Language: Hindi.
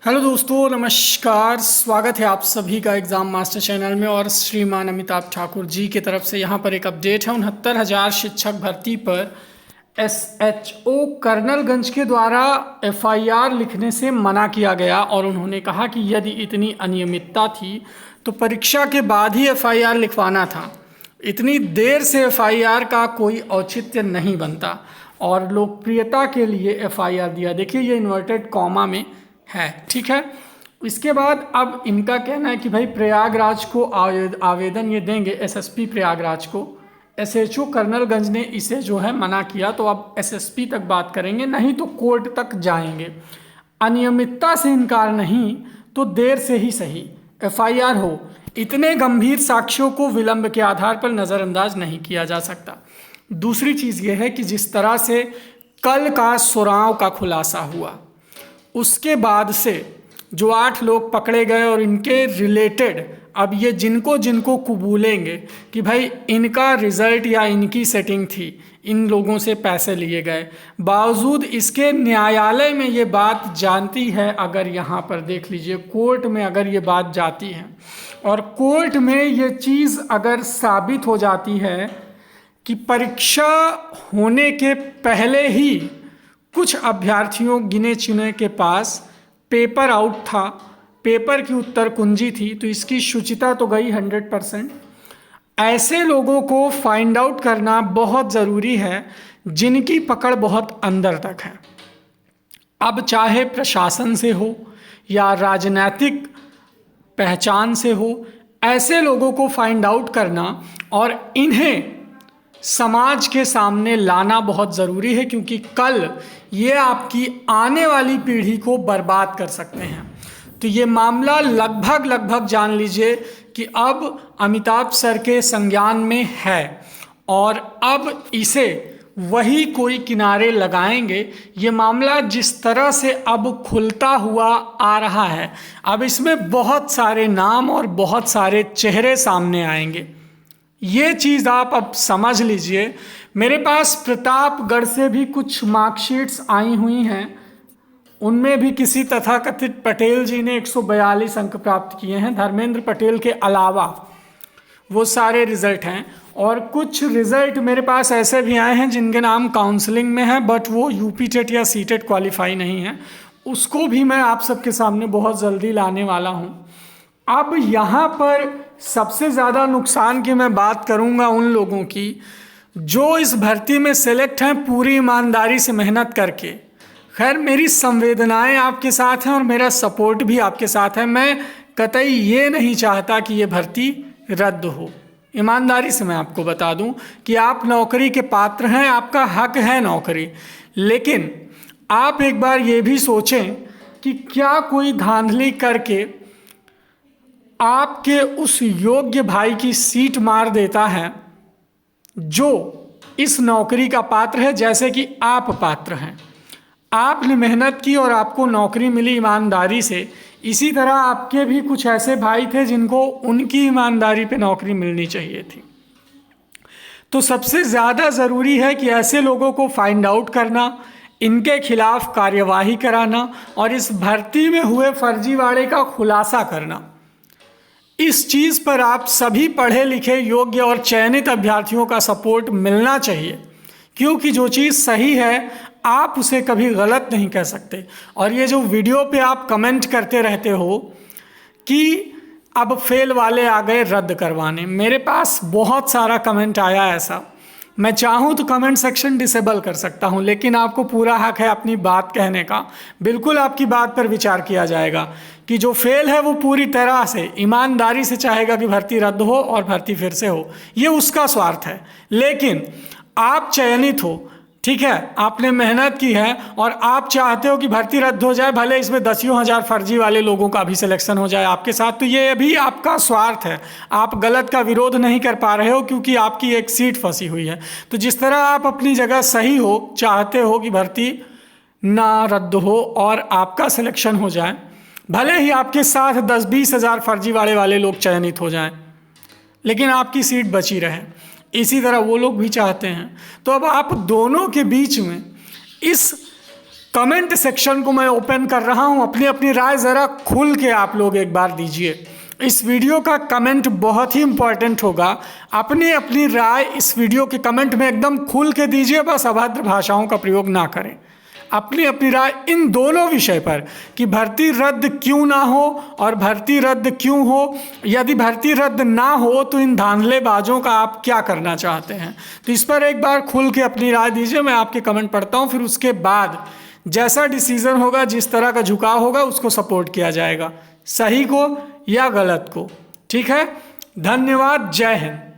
हेलो दोस्तों, नमस्कार। स्वागत है आप सभी का एग्ज़ाम मास्टर चैनल में। और श्रीमान अमिताभ ठाकुर जी की तरफ से यहाँ पर एक अपडेट है। 69,000 शिक्षक भर्ती पर एसएचओ कर्नलगंज के द्वारा एफआईआर लिखने से मना किया गया और उन्होंने कहा कि यदि इतनी अनियमितता थी तो परीक्षा के बाद ही एफआईआर लिखवाना था। इतनी देर से एफआईआर का कोई औचित्य नहीं बनता और लोकप्रियता के लिए एफआईआर दिया। देखिए, ये इन्वर्टेड कॉमा में है, ठीक है। इसके बाद अब इनका कहना है कि भाई प्रयागराज को आवेदन ये देंगे, एसएसपी प्रयागराज को। एसएचओ कर्नलगंज ने इसे जो है मना किया, तो अब एसएसपी तक बात करेंगे, नहीं तो कोर्ट तक जाएंगे। अनियमितता से इनकार नहीं तो देर से ही सही एफआईआर हो। इतने गंभीर साक्ष्यों को विलंब के आधार पर नज़रअंदाज नहीं किया जा सकता। दूसरी चीज़ ये है कि जिस तरह से कल का सुराव का खुलासा हुआ, उसके बाद से जो 8 लोग पकड़े गए और इनके रिलेटेड अब ये जिनको जिनको कबूलेंगे कि भाई इनका रिज़ल्ट या इनकी सेटिंग थी, इन लोगों से पैसे लिए गए, बावजूद इसके न्यायालय में ये बात जानती है। अगर यहाँ पर देख लीजिए, कोर्ट में अगर ये बात जाती है और कोर्ट में ये चीज़ अगर साबित हो जाती है कि परीक्षा होने के पहले ही कुछ अभ्यर्थियों गिने चुने के पास पेपर आउट था, पेपर की उत्तर कुंजी थी, तो इसकी शुचिता तो गई 100%। ऐसे लोगों को फाइंड आउट करना बहुत ज़रूरी है जिनकी पकड़ बहुत अंदर तक है। अब चाहे प्रशासन से हो या राजनीतिक पहचान से हो, ऐसे लोगों को फाइंड आउट करना और इन्हें समाज के सामने लाना बहुत ज़रूरी है, क्योंकि कल ये आपकी आने वाली पीढ़ी को बर्बाद कर सकते हैं। तो ये मामला लगभग जान लीजिए कि अब अमिताभ सर के संज्ञान में है और अब इसे वही कोई किनारे लगाएंगे। ये मामला जिस तरह से अब खुलता हुआ आ रहा है, अब इसमें बहुत सारे नाम और बहुत सारे चेहरे सामने आएंगे। ये चीज़ आप अब समझ लीजिए। मेरे पास प्रतापगढ़ से भी कुछ मार्कशीट्स आई हुई हैं, उनमें भी किसी तथाकथित पटेल जी ने 142 अंक प्राप्त किए हैं। धर्मेंद्र पटेल के अलावा वो सारे रिज़ल्ट हैं और कुछ रिज़ल्ट मेरे पास ऐसे भी आए हैं जिनके नाम काउंसलिंग में है, बट वो यूपी टेट या सी टेट क्वालिफाई नहीं है। उसको भी मैं आप सबके सामने बहुत जल्दी लाने वाला हूँ। अब यहाँ पर सबसे ज़्यादा नुकसान की मैं बात करूँगा उन लोगों की जो इस भर्ती में सेलेक्ट हैं पूरी ईमानदारी से मेहनत करके। खैर, मेरी संवेदनाएं आपके साथ हैं और मेरा सपोर्ट भी आपके साथ है। मैं कतई ये नहीं चाहता कि ये भर्ती रद्द हो। ईमानदारी से मैं आपको बता दूं कि आप नौकरी के पात्र हैं, आपका हक है नौकरी, लेकिन आप एक बार ये भी सोचें कि क्या कोई धांधली करके आपके उस योग्य भाई की सीट मार देता है जो इस नौकरी का पात्र है, जैसे कि आप पात्र हैं। आपने मेहनत की और आपको नौकरी मिली ईमानदारी से। इसी तरह आपके भी कुछ ऐसे भाई थे जिनको उनकी ईमानदारी पे नौकरी मिलनी चाहिए थी। तो सबसे ज़्यादा ज़रूरी है कि ऐसे लोगों को फाइंड आउट करना, इनके खिलाफ कार्यवाही कराना और इस भर्ती में हुए फर्जीवाड़े का खुलासा करना। इस चीज़ पर आप सभी पढ़े लिखे योग्य और चयनित अभ्यर्थियों का सपोर्ट मिलना चाहिए, क्योंकि जो चीज़ सही है आप उसे कभी गलत नहीं कह सकते। और ये जो वीडियो पे आप कमेंट करते रहते हो कि अब फेल वाले आ गए रद्द करवाने, मेरे पास बहुत सारा कमेंट आया ऐसा। मैं चाहूँ तो कमेंट सेक्शन डिसेबल कर सकता हूँ, लेकिन आपको पूरा हक है अपनी बात कहने का। बिल्कुल आपकी बात पर विचार किया जाएगा कि जो फेल है वो पूरी तरह से ईमानदारी से चाहेगा कि भर्ती रद्द हो और भर्ती फिर से हो, ये उसका स्वार्थ है। लेकिन आप चयनित हो, ठीक है, आपने मेहनत की है और आप चाहते हो कि भर्ती रद्द हो जाए, भले इसमें 10,000 फर्जी वाले लोगों का भी सिलेक्शन हो जाए आपके साथ, तो ये भी आपका स्वार्थ है। आप गलत का विरोध नहीं कर पा रहे हो क्योंकि आपकी एक सीट फंसी हुई है। तो जिस तरह आप अपनी जगह सही हो, चाहते हो कि भर्ती ना रद्द हो और आपका सिलेक्शन हो जाए, भले ही आपके साथ 10-20 हज़ार फर्जी वाले लोग चयनित हो जाएं, लेकिन आपकी सीट बची रहे, इसी तरह वो लोग भी चाहते हैं। तो अब आप दोनों के बीच में इस कमेंट सेक्शन को मैं ओपन कर रहा हूं, अपनी अपनी राय ज़रा खुल के आप लोग एक बार दीजिए। इस वीडियो का कमेंट बहुत ही इंपॉर्टेंट होगा। अपनी अपनी राय इस वीडियो के कमेंट में एकदम खुल के दीजिए, बस अभद्र भाषाओं का प्रयोग ना करें। अपनी अपनी राय इन दोनों विषय पर कि भर्ती रद्द क्यों ना हो और भर्ती रद्द क्यों हो, यदि भर्ती रद्द ना हो तो इन धांधलेबाजों का आप क्या करना चाहते हैं। तो इस पर एक बार खुल के अपनी राय दीजिए। मैं आपके कमेंट पढ़ता हूँ, फिर उसके बाद जैसा डिसीजन होगा, जिस तरह का झुकाव होगा, उसको सपोर्ट किया जाएगा, सही को या गलत को। ठीक है, धन्यवाद, जय हिंद।